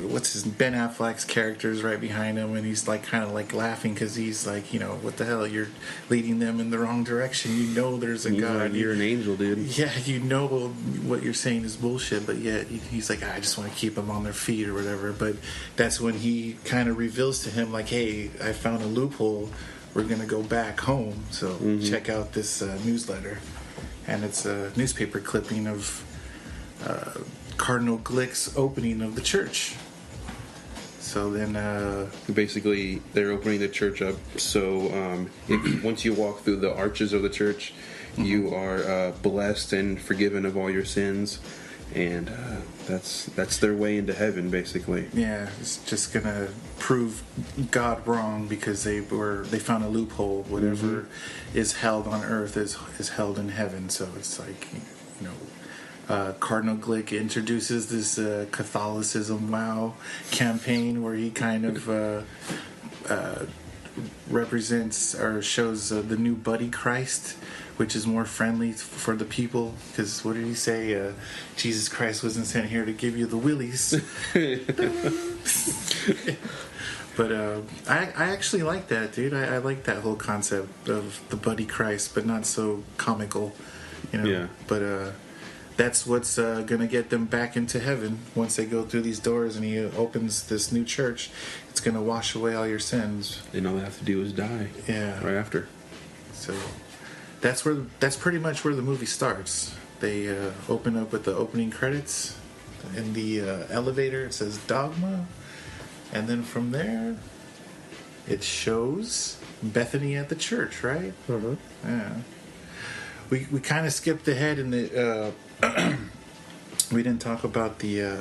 what's his Ben Affleck's character is right behind him, and he's like kind of like laughing because he's like, what the hell, you're leading them in the wrong direction. There's a God. Like, you're an angel, dude. Yeah, what you're saying is bullshit, but yet he's like, I just want to keep them on their feet or whatever. But that's when he kind of reveals to him like, hey, I found a loophole. We're gonna go back home, so check out this newsletter, and it's a newspaper clipping of Cardinal Glick's opening of the church. So then basically they're opening the church up, so once you walk through the arches of the church, you are blessed and forgiven of all your sins, and that's their way into heaven, basically. Yeah, it's just gonna prove God wrong because they found a loophole. Whatever is held on earth is held in heaven. So it's like, Cardinal Glick introduces this Catholicism Wow campaign where he kind of represents or shows the new Buddy Christ, which is more friendly for the people. Because what did he say? Jesus Christ wasn't sent here to give you the willies. But I actually like that, dude. I like that whole concept of the Buddy Christ, but not so comical, Yeah. But that's what's gonna get them back into heaven once they go through these doors and he opens this new church. It's gonna wash away all your sins. And all they have to do is die. Yeah. Right after. So that's pretty much where the movie starts. They open up with the opening credits. In the elevator, it says Dogma, and then from there, it shows Bethany at the church, right? Mm-hmm. Yeah. We kind of skipped ahead in the. We didn't talk about the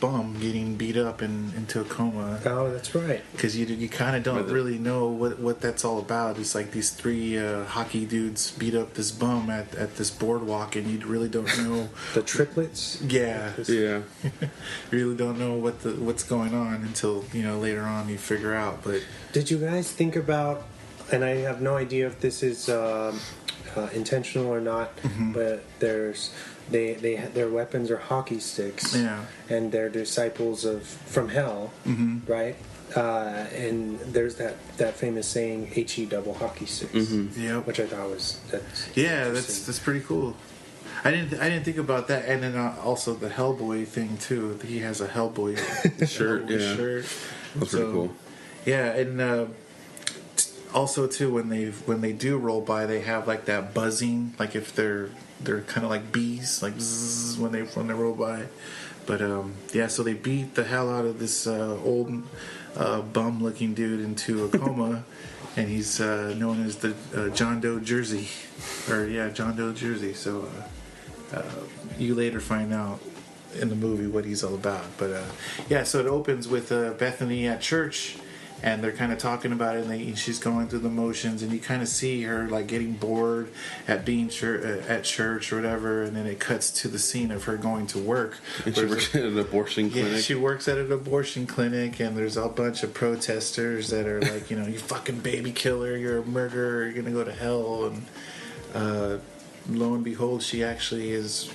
bum getting beat up into a coma. Oh, that's right. Because you kind of don't really know what that's all about. It's like these three hockey dudes beat up this bum at this boardwalk, and you really don't know the triplets. Yeah. Yeah. You really don't know what's going on until later on you figure out. But did you guys think about? And I have no idea if this is intentional or not, but their weapons are hockey sticks, and they're disciples from hell, right? And there's that famous saying, "He double hockey sticks," which I thought was that's pretty cool. I didn't think about that, and then also the Hellboy thing too. He has a Hellboy shirt. That's pretty cool. Yeah, and also too when they do roll by, they have like that buzzing, like if they're kind of like bees, like bzzz, when they roll by. But so they beat the hell out of this old bum-looking dude into a coma, and he's known as the John Doe Jersey, John Doe Jersey. So you later find out in the movie what he's all about. But so it opens with Bethany at church. And they're kind of talking about it, and she's going through the motions, and you kind of see her like getting bored at being at church or whatever, and then it cuts to the scene of her going to work. And she works at an abortion clinic. Yeah, she works at an abortion clinic, and there's a bunch of protesters that are like, you fucking baby killer, you're a murderer, you're gonna go to hell, and lo and behold, she actually is,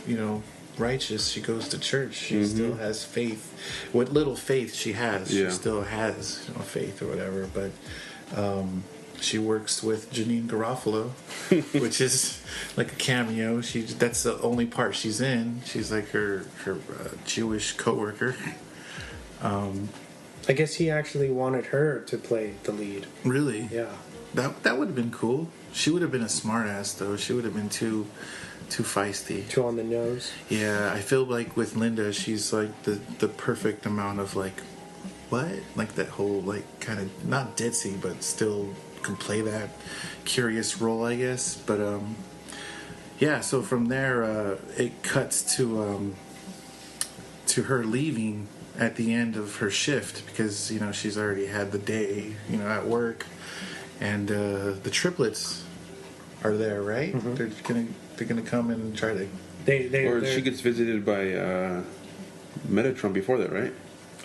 righteous. She goes to church. She still has faith. What little faith she has, she still has faith or whatever. But she works with Janine Garofalo, which is like a cameo. That's the only part she's in. She's like her Jewish coworker. I guess he actually wanted her to play the lead. Really? Yeah. That would have been cool. She would have been a smartass though. She would have been too feisty, too on the nose. Yeah, I feel like with Linda, she's like the perfect amount of like that whole like kind of not ditzy, but still can play that curious role, I guess. But so from there it cuts to her leaving at the end of her shift because she's already had the day at work, and the triplets are there, right? They're gonna come and try to. She gets visited by Metatron before that, right?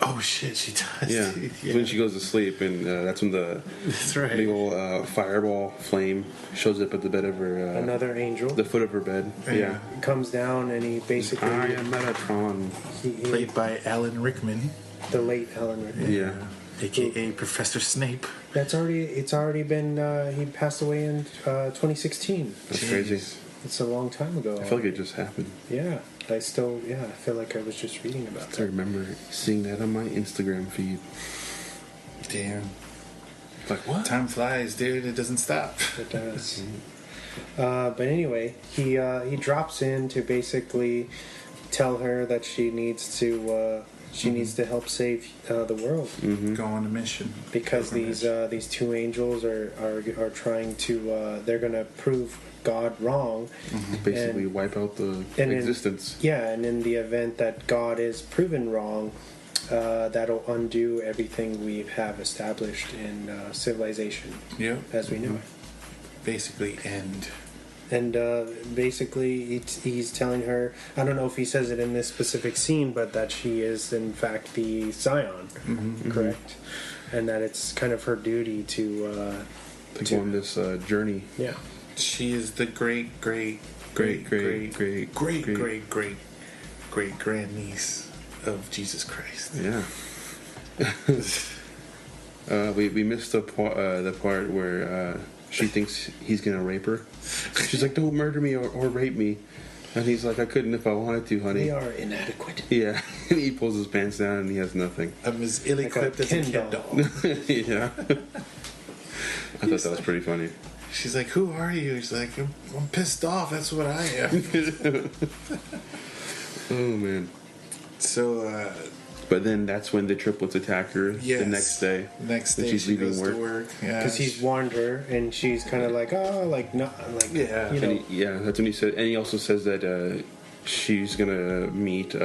Oh shit, she does. Yeah, when she goes to sleep, and that's when that's right. big old fireball flame shows up at the bed of her. Another angel. The foot of her bed. Yeah. He comes down and he basically. I am Metatron. Played by Alan Rickman. The late Alan Rickman. Yeah. AKA Professor Snape. It's already been. He passed away in 2016. That's crazy. It's a long time ago. I feel like it just happened. Yeah, I feel like I was just reading about that. I remember seeing that on my Instagram feed. Damn. Like, what? Time flies, dude. It doesn't stop. It does. But anyway, he drops in to basically tell her that she needs to help save the world. Go on a mission. Because these two angels are trying to they're gonna prove God wrong. Basically wipe out the existence. And in the event that God is proven wrong, that'll undo everything we have established in civilization as we know it. Basically end. And basically he's telling her, I don't know if he says it in this specific scene, but that she is in fact the Scion, correct? And that it's kind of her duty to go on this journey. Yeah. She is the great grandniece of Jesus Christ. Yeah. We missed the part where she thinks he's gonna rape her. She's like, "Don't murder me or rape me," and he's like, "I couldn't if I wanted to, honey." We are inadequate. Yeah, and he pulls his pants down and he has nothing. I'm as ill-equipped as a Ken doll. Yeah. I thought that was pretty funny. She's like, "Who are you?" He's like, "I'm pissed off. That's what I am." Oh man. So. But then that's when the triplets attack her the next day. Next day she's leaving goes to work. Because he's warned her, and she's kind of like, yeah. You know. That's when he said, and he also says that she's gonna meet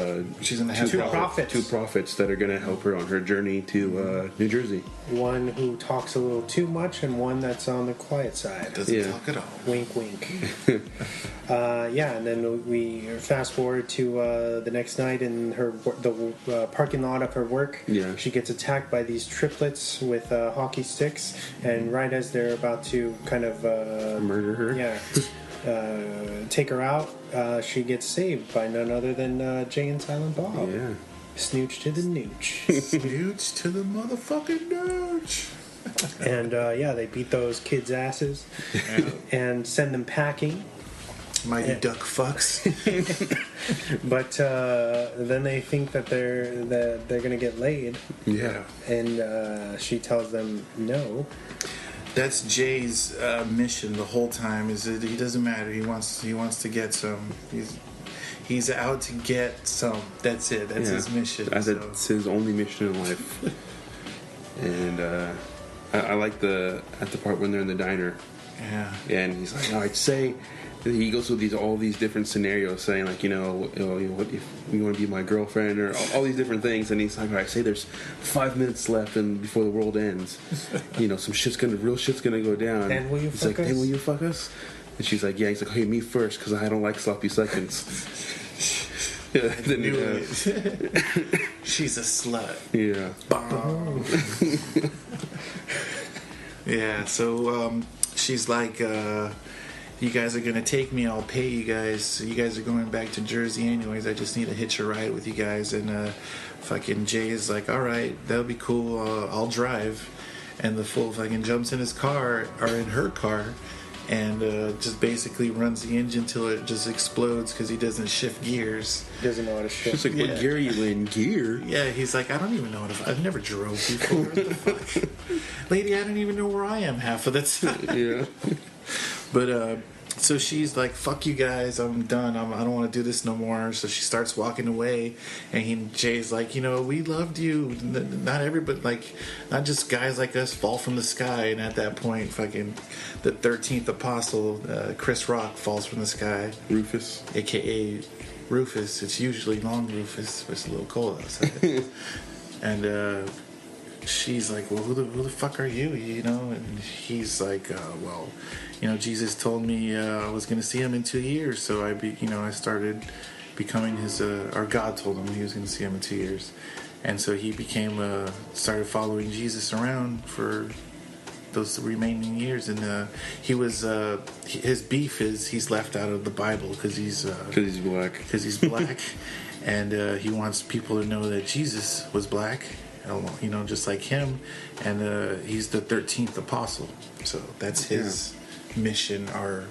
she's gonna have two prophets that are gonna help her on her journey to New Jersey. One who talks a little too much, and one that's on the quiet side. Doesn't talk at all. Wink, wink. And then we fast forward to the next night in the parking lot of her work. Yeah. She gets attacked by these triplets with hockey sticks, and right as they're about to kind of murder her. Yeah. Take her out, she gets saved by none other than Jay and Silent Bob. Yeah. Snooch to the nooch. Snooch to the motherfucking nooch. And they beat those kids' asses and send them packing. Mighty duck fucks. But then they think that they're gonna get laid. Yeah. And she tells them no. That's Jay's mission the whole time. Is that he doesn't matter. He wants to get some. He's out to get some. That's it. That's his mission. That's his only mission in life. And I like at the part when they're in the diner. Yeah. And he's like, "I'd say." He goes through all these different scenarios, saying like, what if you want to be my girlfriend, or all these different things. And he's like, all right, say there's 5 minutes left and before the world ends, some real shit's gonna go down. And will you he's fuck like, us? Hey, will you fuck us? And she's like, yeah. He's like, hey, me first, because I don't like sloppy seconds. She's a slut. Yeah. Yeah. So she's like. You guys are gonna take me, I'll pay you guys. You guys are going back to Jersey anyways. I just need to hitch a ride with you guys. And fucking Jay is like, alright, that'll be cool, I'll drive. And the fool fucking jumps in his car, or in her car, and just basically runs the engine till it just explodes because he doesn't shift gears. He doesn't know how to shift. She's like, what gear are you in? Gear? Yeah, he's like, I don't even know I've never drove before. What the fuck? Lady, I don't even know where I am half of the time. Yeah. But so she's like, fuck you guys, I'm done, I don't want to do this no more. So she starts walking away, and Jay's like, we loved you. Not everybody, like, not just guys like us fall from the sky. And at that point, fucking the 13th apostle, Chris Rock, falls from the sky. Rufus, aka Rufus. It's usually long Rufus, but it's a little cold outside. And she's like, well, who the fuck are you? And he's like, Jesus told me I was going to see him in 2 years, so I started becoming his, or God told him he was going to see him in 2 years. And so he started following Jesus around for those remaining years. And he was, his beef is he's left out of the Bible because he's black. Because he's black. And he wants people to know that Jesus was black, just like him. And he's the 13th apostle. So that's his mission, or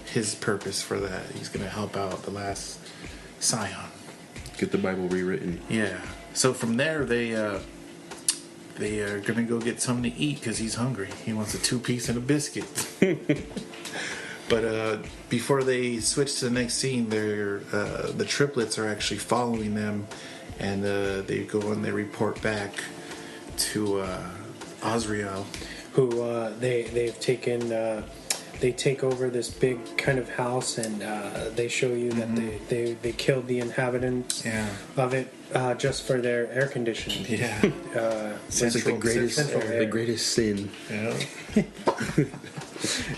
his purpose for that. He's going to help out the last scion. Get the Bible rewritten. Yeah. So from there, they are going to go get something to eat because he's hungry. He wants a 2-piece and a biscuit. But before they switch to the next scene, the triplets are actually following them, and they go and they report back to Azrael, who they've taken. They take over this big kind of house, and they show you that they killed the inhabitants of it just for their air conditioning. Yeah, it's like the greatest sin. Yeah.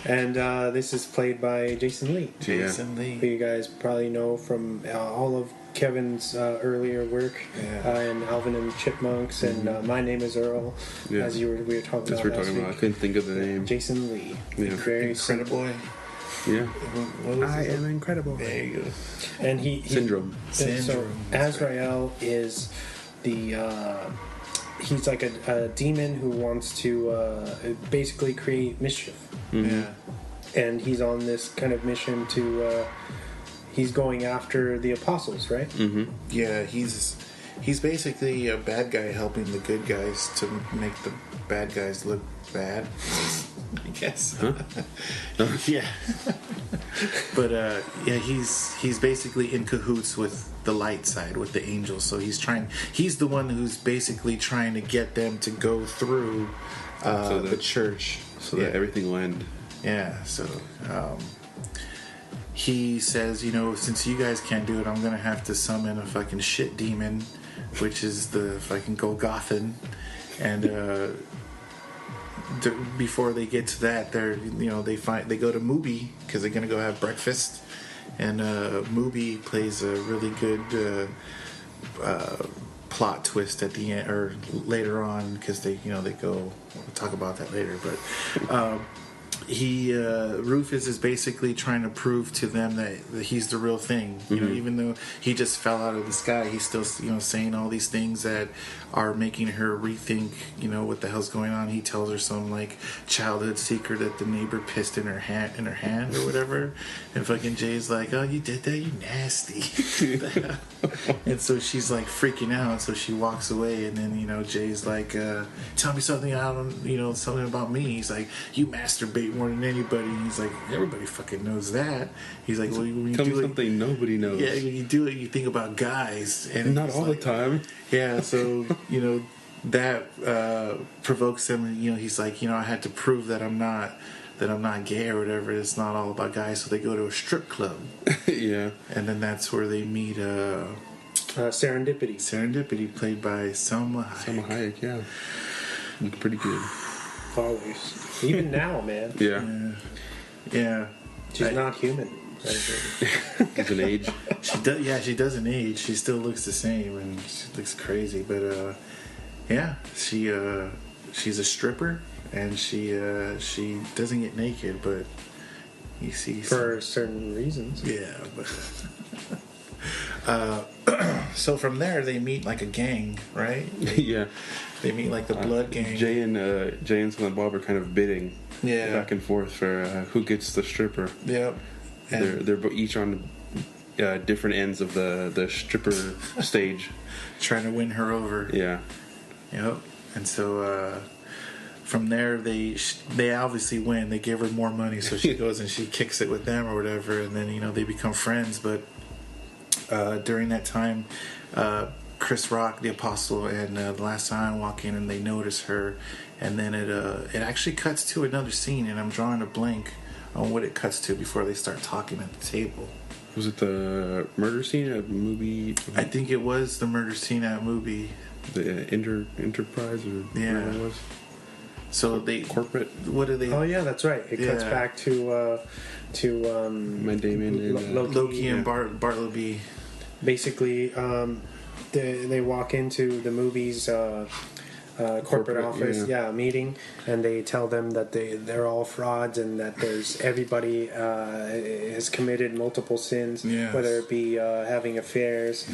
And this is played by Jason Lee. Jason Lee, who you guys probably know from all of Kevin's earlier work in Alvin and the Chipmunks and My Name is Earl, as we were talking about last week. I couldn't think of the name. Jason Lee. Yeah. Very Incredible. Yeah. I am incredible. There you go. And he Syndrome. So Azrael is the he's like a demon who wants to basically create mischief. Mm-hmm. Yeah. And he's on this kind of mission to he's going after the apostles, right? Mm-hmm. Yeah, he's basically a bad guy helping the good guys to make the bad guys look bad, I guess. Huh? Yeah. But he's basically in cahoots with the light side, with the angels. So he's the one who's basically trying to get them to go through the church, so that everything will end. Yeah. So he says, since you guys can't do it, I'm gonna have to summon a fucking shit demon, which is the fucking Golgothan. And before they get to that, they go to Mubi because they're gonna go have breakfast, and Mubi plays a really good plot twist at the end or later on, because they go. We'll talk about that later, but. Rufus is basically trying to prove to them that he's the real thing. Even though he just fell out of the sky, he's still saying all these things that are making her rethink what the hell's going on. He tells her some like childhood secret that the neighbor pissed in her hand or whatever, and fucking Jay's like, "Oh, you did that? You nasty!" And so she's like freaking out. So she walks away, and then Jay's like, "Tell me something I don't something about me." He's like, "You masturbate more than anybody." And he's like, "Everybody fucking knows that." He's like, "Well, when you tell do me something nobody knows." Yeah, when you do it, you think about guys, and not all the time. Yeah, so that provokes him. And he's like, I had to prove that I'm not gay or whatever. It's not all about guys. So they go to a strip club. Yeah, and then that's where they meet Serendipity. Serendipity, played by Selma Hayek. Selma Hayek, yeah, looking pretty good. Always. Even now, man. Yeah. She's not human. Doesn't age. She doesn't age. She still looks the same, and she looks crazy. But she's a stripper, and she doesn't get naked, but you see for certain reasons. Yeah, but so from there they meet like a gang, right? Yeah. They meet like the blood gang. Jay and Silent Bob are kind of bidding back and forth for who gets the stripper. Yep. And they're each on different ends of the stripper stage, trying to win her over. Yeah. Yep. And so from there they obviously win. They give her more money, so she goes and she kicks it with them or whatever, and then they become friends. But during that time, Chris Rock, the Apostle, and the Last Scion walk in, and they notice her, and then it actually cuts to another scene, and I'm drawing a blank on what it cuts to before they start talking at the table. Was it the murder scene at Movie? I think it was the murder scene at Movie. The Enterprise, or whatever it was. So they corporate. What do they? Oh yeah, that's right. It cuts back to Matt Damon and Loki and Bartleby. basically they walk into the movie's corporate office, meeting, and they tell them that they're all frauds and that everybody has committed multiple sins, whether it be having affairs